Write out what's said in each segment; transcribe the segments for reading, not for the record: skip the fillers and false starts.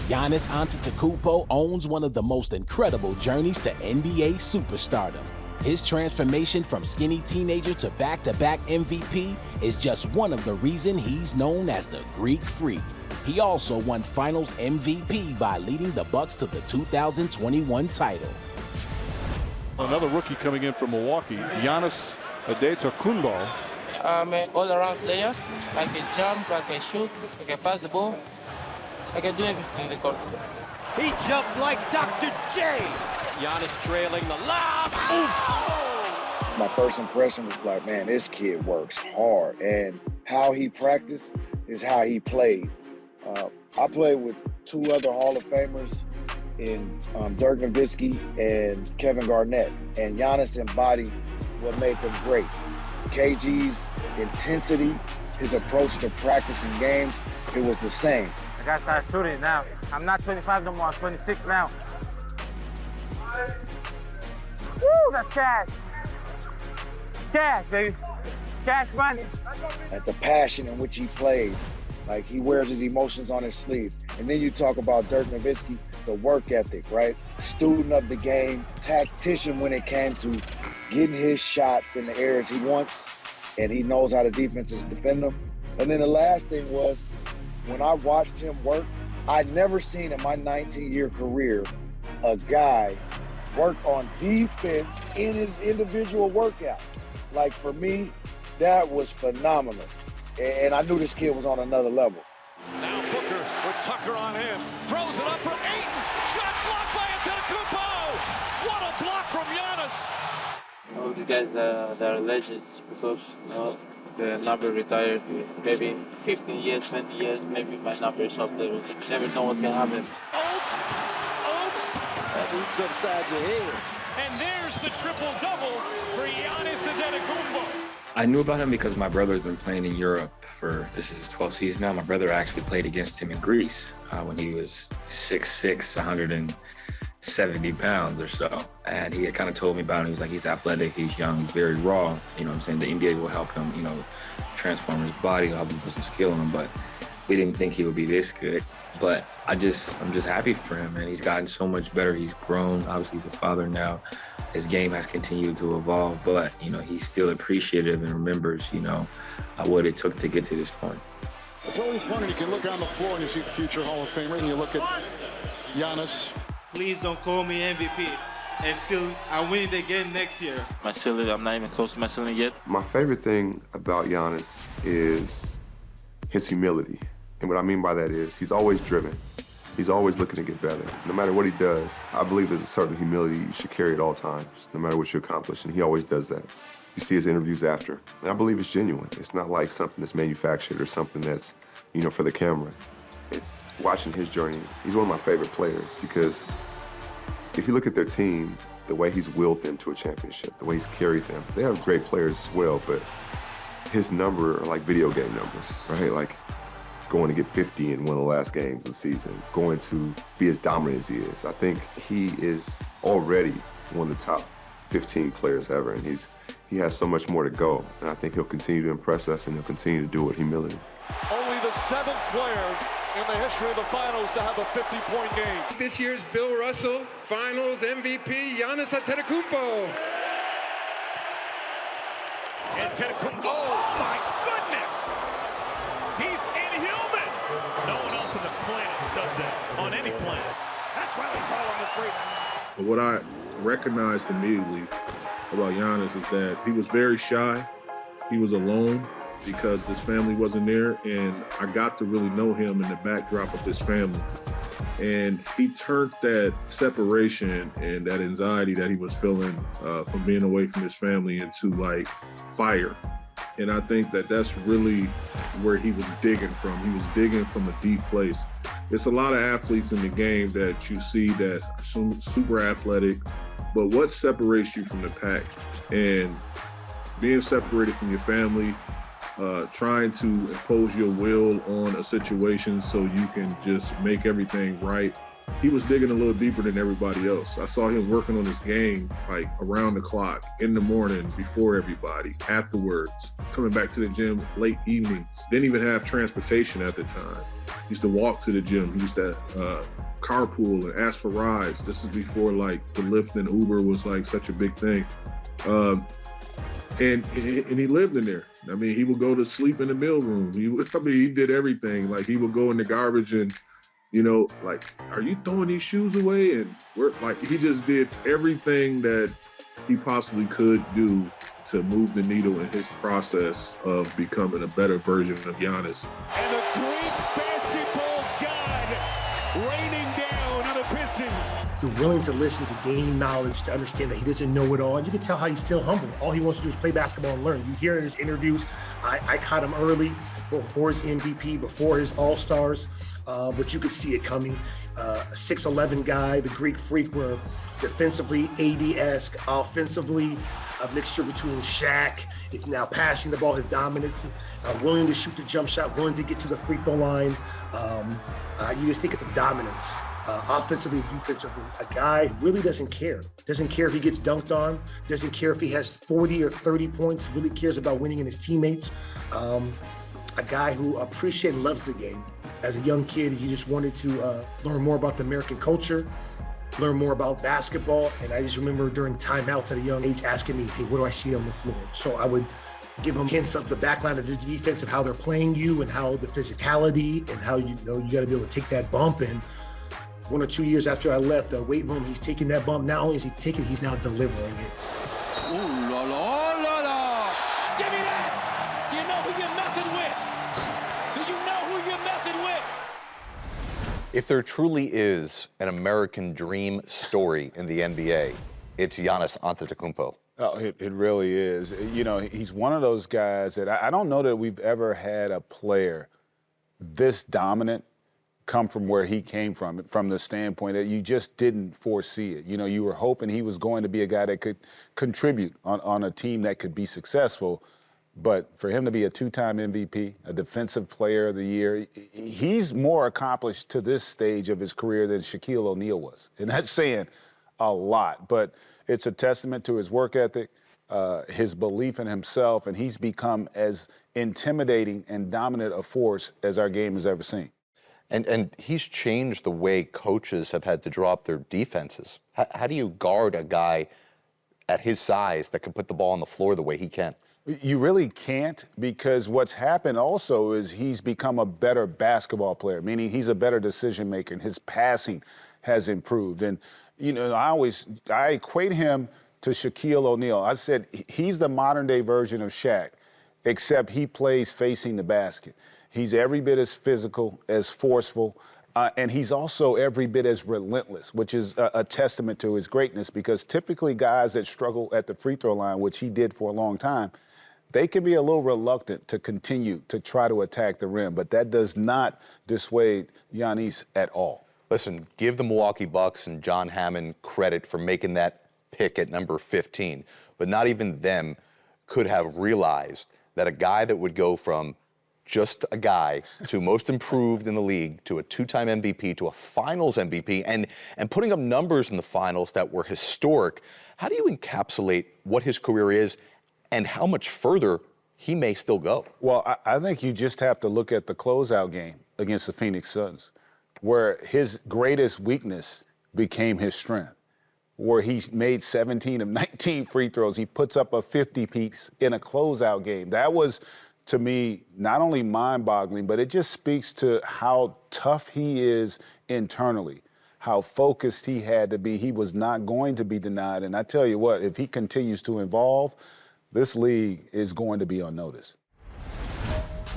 Giannis Antetokounmpo owns one of the most incredible journeys to NBA superstardom. His transformation from skinny teenager to back-to-back MVP is just one of the reasons he's known as the Greek Freak. He also won Finals MVP by leading the Bucks to the 2021 title. Another rookie coming in from Milwaukee, Giannis Antetokounmpo. I'm an all-around player. I can jump, I can shoot, I can pass the ball. I can do everything in the court. He jumped like Dr. J. Giannis trailing the lob. Oh! My first impression was like, man, this kid works hard. And how he practiced is how he played. I played with two other Hall of Famers in Dirk Nowitzki and Kevin Garnett. And Giannis embodied what made them great. KG's intensity, his approach to practicing games, it was the same. I gotta start shooting now. I'm not 25 no more, I'm 26 now. Woo, that's cash. Cash, baby. Cash money. At the passion in which he plays, like he wears his emotions on his sleeves. And then you talk about Dirk Nowitzki, the work ethic, right? Student of the game, tactician when it came to getting his shots in the areas he wants, and he knows how the defenses defend them. And then the last thing was, when I watched him work, I'd never seen in my 19-year career a guy work on defense in his individual workout. Like for me, that was phenomenal. And I knew this kid was on another level. Now Booker with Tucker on him. Throws it up for Ayton. Shot blocked by Antetokounmpo. What a block from Giannis. All these guys that are legends because the number retired maybe 15 years, 20 years, maybe my number is up there. You never know what can happen. Oops. That boots upside your head. And there's the triple-double for Giannis Antetokounmpo. I knew about him because my brother's been playing in Europe this is his 12th season now. My brother actually played against him in Greece when he was 6'6", 170 pounds or so. And he had kind of told me about him. He was like, he's athletic, he's young, he's very raw. You know what I'm saying? The NBA will help him, transform his body, help him put some skill in him. But we didn't think he would be this good. But I'm just happy for him, man. He's gotten so much better. He's grown. Obviously, he's a father now. His game has continued to evolve, but, he's still appreciative and remembers, what it took to get to this point. It's always fun when you can look on the floor and you see the future Hall of Famer, and you look at Giannis. Please don't call me MVP until I win it again next year. My ceiling, I'm not even close to my ceiling yet. My favorite thing about Giannis is his humility. And what I mean by that is he's always driven. He's always looking to get better. No matter what he does, I believe there's a certain humility you should carry at all times, no matter what you accomplish, and he always does that. You see his interviews after, and I believe it's genuine. It's not like something that's manufactured or something that's, for the camera. It's watching his journey. He's one of my favorite players because if you look at their team, the way he's willed them to a championship, the way he's carried them, they have great players as well, but his number are like video game numbers, right? Like going to get 50 in one of the last games of the season, going to be as dominant as he is. I think he is already one of the top 15 players ever, and he has so much more to go, and I think he'll continue to impress us, and he'll continue to do it with humility. Only the 7th player in the history of the finals to have a 50-point game. This year's Bill Russell Finals MVP, Giannis Antetokounmpo. Antetokounmpo, oh my goodness! He's inhuman! No one else on the planet does that, on any planet. That's why we call him the freak. What I recognized immediately about Giannis is that he was very shy. He was alone because his family wasn't there, and I got to really know him in the backdrop of his family. And he turned that separation and that anxiety that he was feeling from being away from his family into like fire. And I think that that's really where he was digging from. He was digging from a deep place. It's a lot of athletes in the game that you see that are super athletic, but what separates you from the pack? And being separated from your family, trying to impose your will on a situation so you can just make everything right. He was digging a little deeper than everybody else. I saw him working on his game like around the clock, in the morning, before everybody, afterwards, coming back to the gym late evenings. Didn't even have transportation at the time. He used to walk to the gym. He used to carpool and ask for rides. This is before like the Lyft and Uber was like such a big thing. And he lived in there. I mean, he would go to sleep in the meal room. He did everything. Like he would go in the garbage and, like, are you throwing these shoes away? And he just did everything that he possibly could do to move the needle in his process of becoming a better version of Giannis. And the Greek basketball god raining down on the Pistons. They're willing to listen, to gain knowledge, to understand that he doesn't know it all. And you can tell how he's still humble. All he wants to do is play basketball and learn. You hear in his interviews, I caught him early, before his MVP, before his All-Stars. But you could see it coming. A 6'11" guy, the Greek freak, were defensively AD-esque, offensively a mixture between Shaq, is now passing the ball, his dominance, willing to shoot the jump shot, willing to get to the free throw line. You just think of the dominance, offensively, defensively. A guy who really doesn't care. Doesn't care if he gets dunked on, doesn't care if he has 40 or 30 points, really cares about winning in his teammates. A guy who appreciates and loves the game. As a young kid, he just wanted to learn more about the American culture, learn more about basketball. And I just remember during timeouts at a young age asking me, hey, what do I see on the floor? So I would give him hints of the backline of the defense, of how they're playing you and how the physicality and how, you got to be able to take that bump. And 1 or 2 years after I left the weight room, he's taking that bump. Not only is he taking it, he's now delivering it. Ooh, la, la, la, la. Give me that! Do you know who you're messing with? Do you know who you're messing with? If there truly is an American dream story in the NBA, it's Giannis Antetokounmpo. Oh, it really is. He's one of those guys that I don't know that we've ever had a player this dominant come from where he came from the standpoint that you just didn't foresee it. You were hoping he was going to be a guy that could contribute on a team that could be successful. But for him to be a 2-time MVP, a Defensive Player of the Year, he's more accomplished to this stage of his career than Shaquille O'Neal was. And that's saying a lot. But it's a testament to his work ethic, his belief in himself, and he's become as intimidating and dominant a force as our game has ever seen. And he's changed the way coaches have had to draw up their defenses. How do you guard a guy at his size that can put the ball on the floor the way he can? You really can't, because what's happened also is he's become a better basketball player, meaning he's a better decision maker, and his passing has improved. And, I equate him to Shaquille O'Neal. I said he's the modern day version of Shaq, except he plays facing the basket. He's every bit as physical, as forceful, and he's also every bit as relentless, which is a testament to his greatness, because typically guys that struggle at the free throw line, which he did for a long time, they can be a little reluctant to continue to try to attack the rim, but that does not dissuade Giannis at all. Listen, give the Milwaukee Bucks and John Hammond credit for making that pick at number 15, but not even them could have realized that a guy that would go from just a guy to most improved in the league, to a 2-time MVP, to a finals MVP, and putting up numbers in the finals that were historic. How do you encapsulate what his career is and how much further he may still go? Well, I think you just have to look at the closeout game against the Phoenix Suns, where his greatest weakness became his strength, where he made 17 of 19 free throws. He puts up a 50-piece in a closeout game. That was, to me, not only mind-boggling, but it just speaks to how tough he is internally, how focused he had to be. He was not going to be denied. And I tell you what, if he continues to evolve, this league is going to be on notice.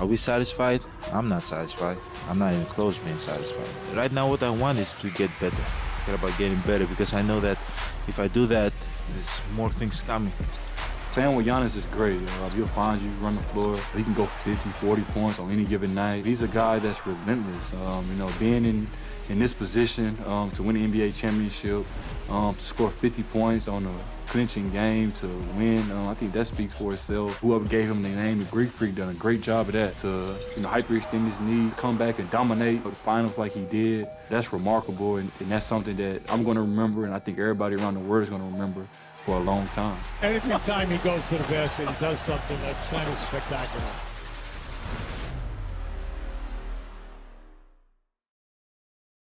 Are we satisfied? I'm not satisfied. I'm not even close to being satisfied. Right now, what I want is to get better. I care about getting better, because I know that if I do that, there's more things coming. Playing with Giannis is great. He'll find you, run the floor. He can go 50, 40 points on any given night. He's a guy that's relentless. Being in this position to win the NBA championship, to score 50 points on a clinching game, to win, I think that speaks for itself. Whoever gave him the name, the Greek Freak, done a great job of that. To hyperextend his knee, come back and dominate the finals like he did, that's remarkable, and that's something that I'm going to remember, and I think everybody around the world is going to remember for a long time. Every time he goes to the basket, he does something that's kind of spectacular.